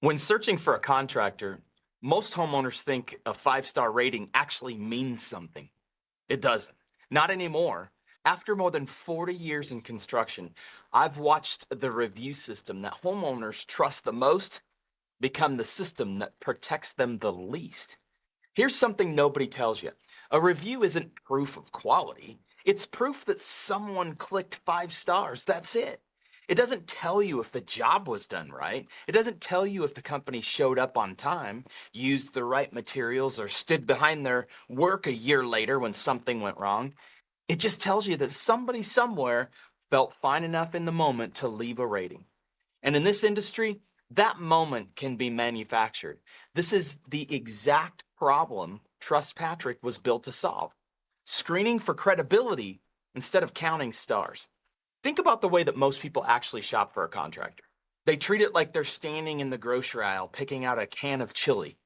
When searching for a contractor, most homeowners think a 5-star rating actually means something. It doesn't. Not anymore. After more than 40 years in construction, I've watched the review system that homeowners trust the most become the system that protects them the least. Here's something nobody tells you. A review isn't proof of quality. It's proof that someone clicked 5 stars. That's it. It doesn't tell you if the job was done right. It doesn't tell you if the company showed up on time, used the right materials, or stood behind their work a year later when something went wrong. It just tells you that somebody somewhere felt fine enough in the moment to leave a rating. And in this industry, that moment can be manufactured. This is the exact problem TrustPatrick was built to solve. Screening for credibility instead of counting stars. Think about the way that most people actually shop for a contractor. They treat it like they're standing in the grocery aisle picking out a can of chili.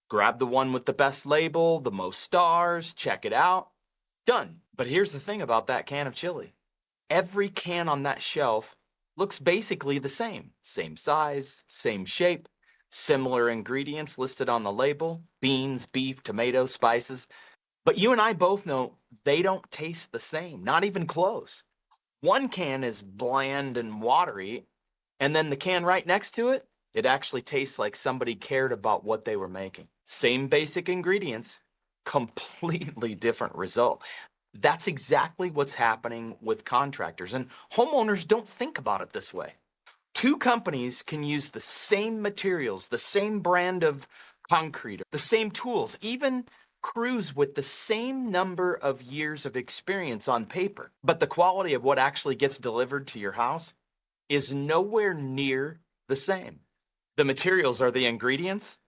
Grab the one with the best label, the most stars, check it out. Done. But here's the thing about that can of chili. Every can on that shelf looks basically the same. Same size, same shape, similar ingredients listed on the label, beans, beef, tomatoes, spices. But you and I both know they don't taste the same, not even close. One can is bland and watery, and then the can right next to it, it actually tastes like somebody cared about what they were making. Same basic ingredients, completely different result. That's exactly what's happening with contractors, and homeowners don't think about it this way. Two companies can use the same materials, the same brand of concrete, the same tools, even crews with the same number of years of experience on paper. But the quality of what actually gets delivered to your house is nowhere near the same. The materials are the ingredients,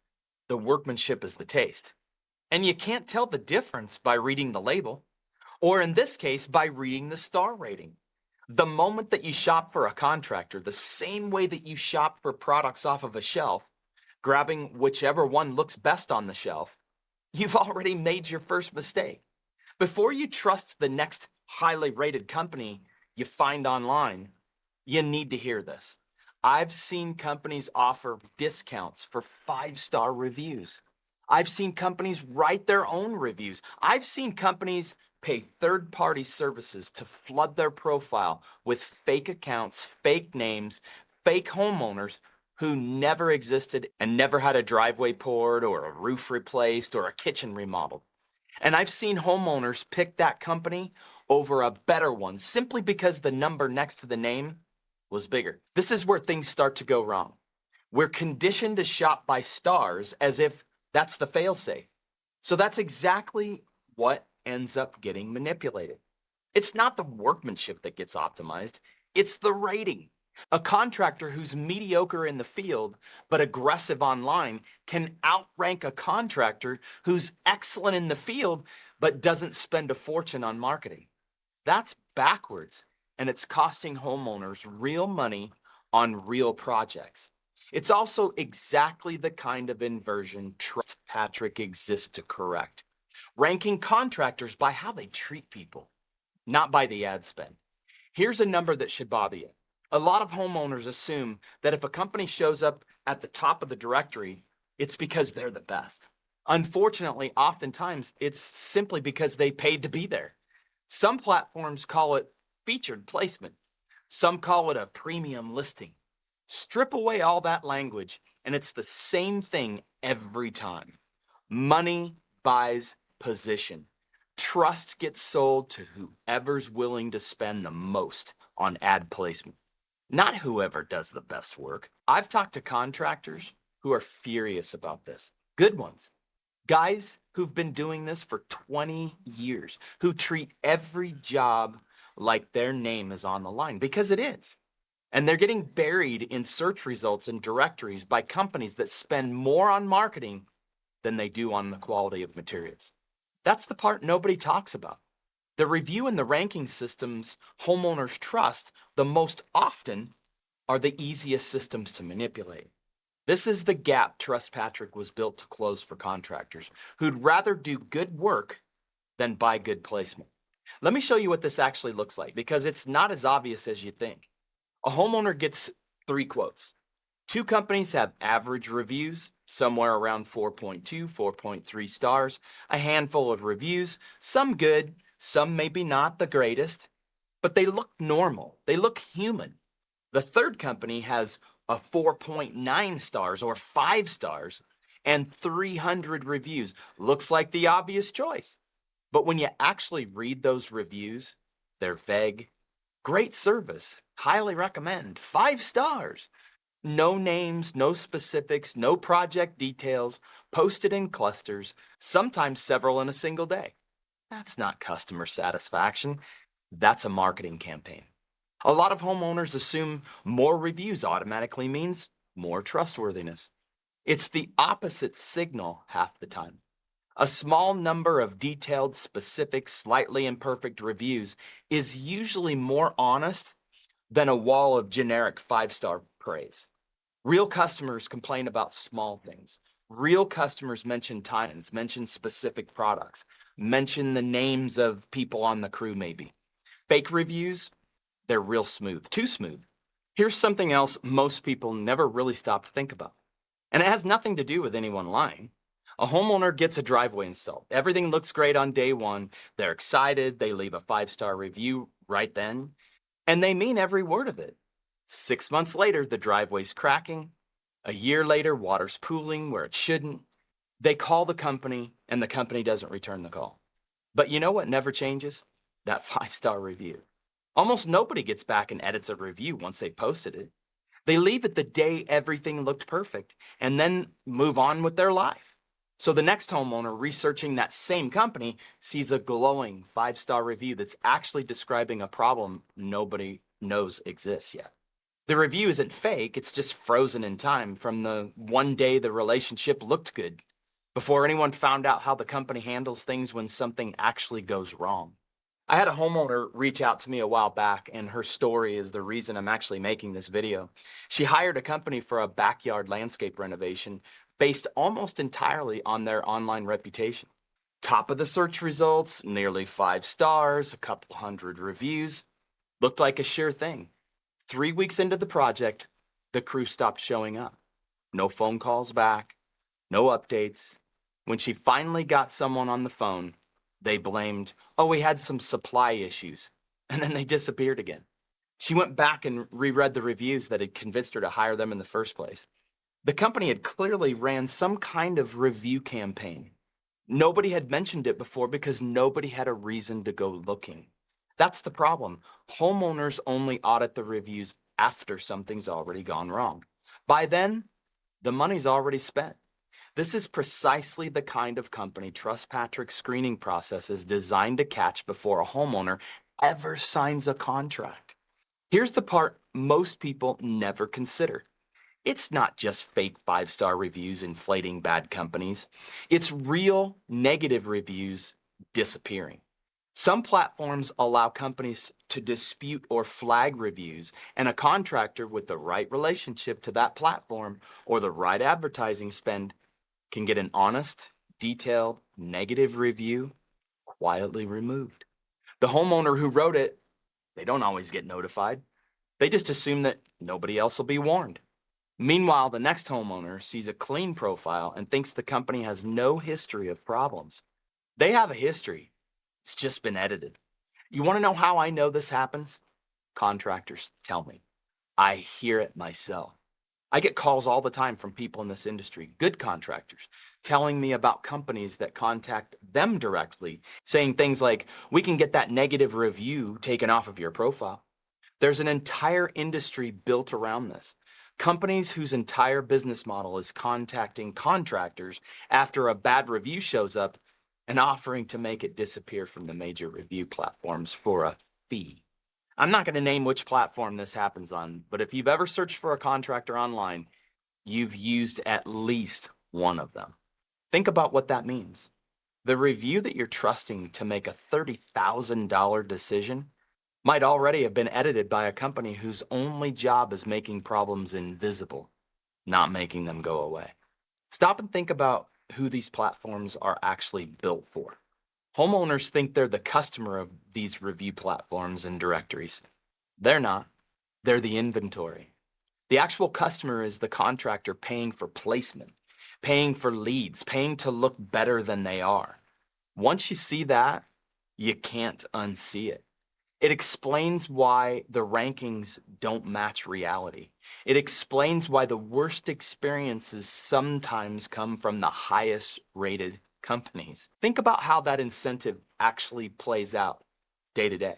the workmanship is the taste. And you can't tell the difference by reading the label, or in this case, by reading the star rating. The moment that you shop for a contractor, the same way that you shop for products off of a shelf, grabbing whichever one looks best on the shelf, you've already made your first mistake. Before you trust the next highly rated company you find online, you need to hear this. I've seen companies offer discounts for 5-star reviews. I've seen companies write their own reviews. I've seen companies pay third-party services to flood their profile with fake accounts, fake names, fake homeowners who never existed and never had a driveway poured or a roof replaced or a kitchen remodeled. And I've seen homeowners pick that company over a better one simply because the number next to the name was bigger. This is where things start to go wrong. We're conditioned to shop by stars as if that's the fail-safe. So that's exactly what ends up getting manipulated. It's not the workmanship that gets optimized, it's the rating. A contractor who's mediocre in the field but aggressive online can outrank a contractor who's excellent in the field but doesn't spend a fortune on marketing. That's backwards, and it's costing homeowners real money on real projects. It's also exactly the kind of inversion TrustPatrick exists to correct. Ranking contractors by how they treat people, not by the ad spend. Here's a number that should bother you. A lot of homeowners assume that if a company shows up at the top of the directory, it's because they're the best. Unfortunately, oftentimes, it's simply because they paid to be there. Some platforms call it featured placement. Some call it a premium listing. Strip away all that language, and it's the same thing every time. Money buys position. Trust gets sold to whoever's willing to spend the most on ad placement, not whoever does the best work. I've talked to contractors who are furious about this. Good ones. Guys who've been doing this for 20 years, who treat every job like their name is on the line, because it is. And they're getting buried in search results and directories by companies that spend more on marketing than they do on the quality of materials. That's the part nobody talks about. The review and the ranking systems homeowners trust the most often are the easiest systems to manipulate. This is the gap TrustPatrick was built to close for contractors who'd rather do good work than buy good placement. Let me show you what this actually looks like, because it's not as obvious as you think. A homeowner gets 3 quotes. Two companies have average reviews, somewhere around 4.2, 4.3 stars, a handful of reviews, some good, some maybe not the greatest, but they look normal. They look human. The third company has a 4.9 stars or 5 stars and 300 reviews. Looks like the obvious choice. But when you actually read those reviews, they're vague. Great service, highly recommend, 5 stars. No names, no specifics, no project details, posted in clusters, sometimes several in a single day. That's not customer satisfaction. That's a marketing campaign. A lot of homeowners assume more reviews automatically means more trustworthiness. It's the opposite signal half the time. A small number of detailed, specific, slightly imperfect reviews is usually more honest than a wall of generic 5-star praise. Real customers complain about small things. Real customers mention times, mention specific products, mention the names of people on the crew maybe. Fake reviews, they're real smooth, too smooth. Here's something else most people never really stop to think about. And it has nothing to do with anyone lying. A homeowner gets a driveway installed. Everything looks great on day one. They're excited. They leave a 5-star review right then. And they mean every word of it. 6 months later, the driveway's cracking. A year later, water's pooling where it shouldn't. They call the company, and the company doesn't return the call. But you know what never changes? That 5-star review. Almost nobody gets back and edits a review once they posted it. They leave it the day everything looked perfect and then move on with their life. So the next homeowner researching that same company sees a glowing 5-star review that's actually describing a problem nobody knows exists yet. The review isn't fake, it's just frozen in time from the one day the relationship looked good, before anyone found out how the company handles things when something actually goes wrong. I had a homeowner reach out to me a while back, and her story is the reason I'm actually making this video. She hired a company for a backyard landscape renovation based almost entirely on their online reputation. Top of the search results, nearly 5 stars, a couple hundred reviews. Looked like a sure thing. 3 weeks into the project, the crew stopped showing up. No phone calls back, no updates. When she finally got someone on the phone, they blamed, oh, we had some supply issues, and then they disappeared again. She went back and reread the reviews that had convinced her to hire them in the first place. The company had clearly ran some kind of review campaign. Nobody had mentioned it before because nobody had a reason to go looking. That's the problem. Homeowners only audit the reviews after something's already gone wrong. By then, the money's already spent. This is precisely the kind of company TrustPatrick's screening process is designed to catch before a homeowner ever signs a contract. Here's the part most people never consider. It's not just fake 5-star reviews inflating bad companies. It's real negative reviews disappearing. Some platforms allow companies to dispute or flag reviews, and a contractor with the right relationship to that platform or the right advertising spend can get an honest, detailed, negative review quietly removed. The homeowner who wrote it, they don't always get notified. They just assume that nobody else will be warned. Meanwhile, the next homeowner sees a clean profile and thinks the company has no history of problems. They have a history. It's just been edited. You want to know how I know this happens? Contractors tell me. I hear it myself. I get calls all the time from people in this industry, good contractors, telling me about companies that contact them directly, saying things like, we can get that negative review taken off of your profile. There's an entire industry built around this. Companies whose entire business model is contacting contractors after a bad review shows up and offering to make it disappear from the major review platforms for a fee. I'm not going to name which platform this happens on, but if you've ever searched for a contractor online, you've used at least one of them. Think about what that means. The review that you're trusting to make a $30,000 decision might already have been edited by a company whose only job is making problems invisible, not making them go away. Stop and think about who these platforms are actually built for. Homeowners think they're the customer of these review platforms and directories. They're not. They're the inventory. The actual customer is the contractor paying for placement, paying for leads, paying to look better than they are. Once you see that, you can't unsee it. It explains why the rankings don't match reality. It explains why the worst experiences sometimes come from the highest rated companies. Think about how that incentive actually plays out day to day.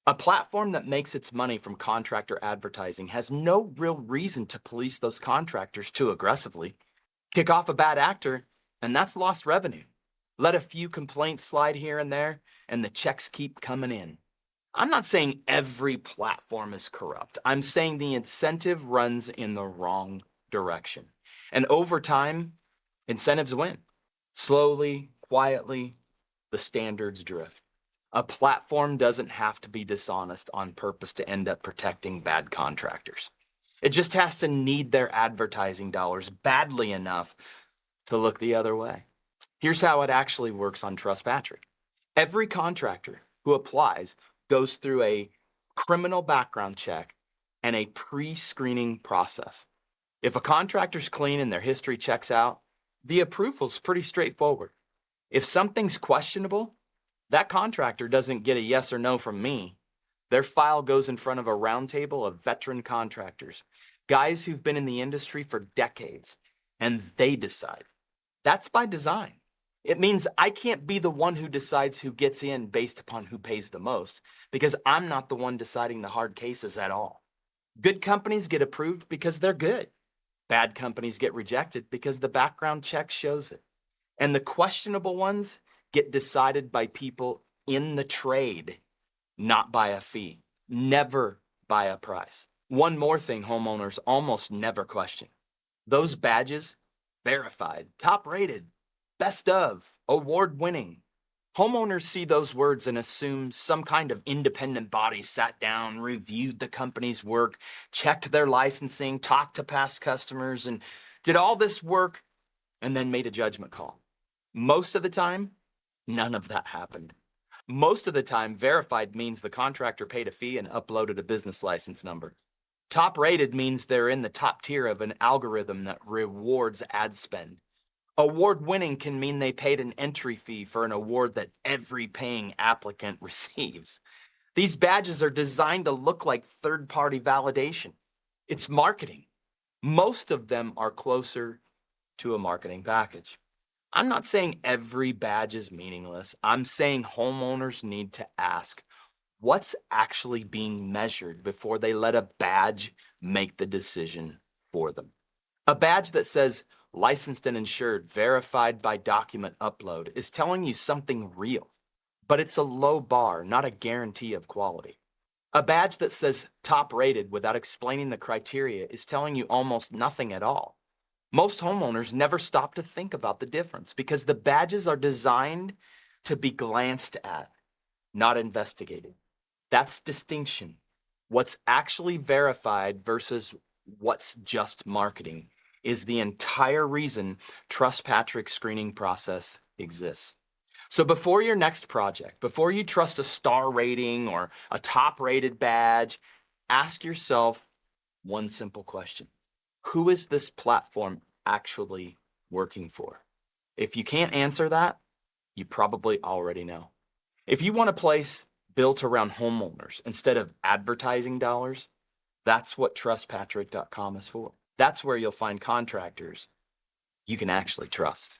A platform that makes its money from contractor advertising has no real reason to police those contractors too aggressively. Kick off a bad actor, and that's lost revenue. Let a few complaints slide here and there, and the checks keep coming in. I'm not saying every platform is corrupt. I'm saying the incentive runs in the wrong direction. And over time, incentives win. Slowly, quietly, the standards drift. A platform doesn't have to be dishonest on purpose to end up protecting bad contractors. It just has to need their advertising dollars badly enough to look the other way. Here's how it actually works on TrustPatrick. Every contractor who applies goes through a criminal background check and a pre-screening process. If a contractor's clean and their history checks out, the approval's pretty straightforward. If something's questionable, that contractor doesn't get a yes or no from me. Their file goes in front of a roundtable of veteran contractors, guys who've been in the industry for decades, and they decide. That's by design. It means I can't be the one who decides who gets in based upon who pays the most, because I'm not the one deciding the hard cases at all. Good companies get approved because they're good. Bad companies get rejected because the background check shows it. And the questionable ones get decided by people in the trade, not by a fee, never by a price. One more thing homeowners almost never question. Those badges, verified, top rated, best of, award winning. Homeowners see those words and assume some kind of independent body sat down, reviewed the company's work, checked their licensing, talked to past customers, and did all this work and then made a judgment call. Most of the time, none of that happened. Most of the time, verified means the contractor paid a fee and uploaded a business license number. Top rated means they're in the top tier of an algorithm that rewards ad spend. Award winning can mean they paid an entry fee for an award that every paying applicant receives. These badges are designed to look like third-party validation. It's marketing. Most of them are closer to a marketing package. I'm not saying every badge is meaningless. I'm saying homeowners need to ask, what's actually being measured before they let a badge make the decision for them? A badge that says licensed and insured, verified by document upload is telling you something real, but it's a low bar, not a guarantee of quality. A badge that says top rated without explaining the criteria is telling you almost nothing at all. Most homeowners never stop to think about the difference because the badges are designed to be glanced at, not investigated. That's distinction. What's actually verified versus what's just marketing is the entire reason TrustPatrick's screening process exists. So before your next project, before you trust a star rating or a top-rated badge, ask yourself one simple question. Who is this platform actually working for? If you can't answer that, you probably already know. If you want a place built around homeowners instead of advertising dollars, that's what TrustPatrick.com is for. That's where you'll find contractors you can actually trust.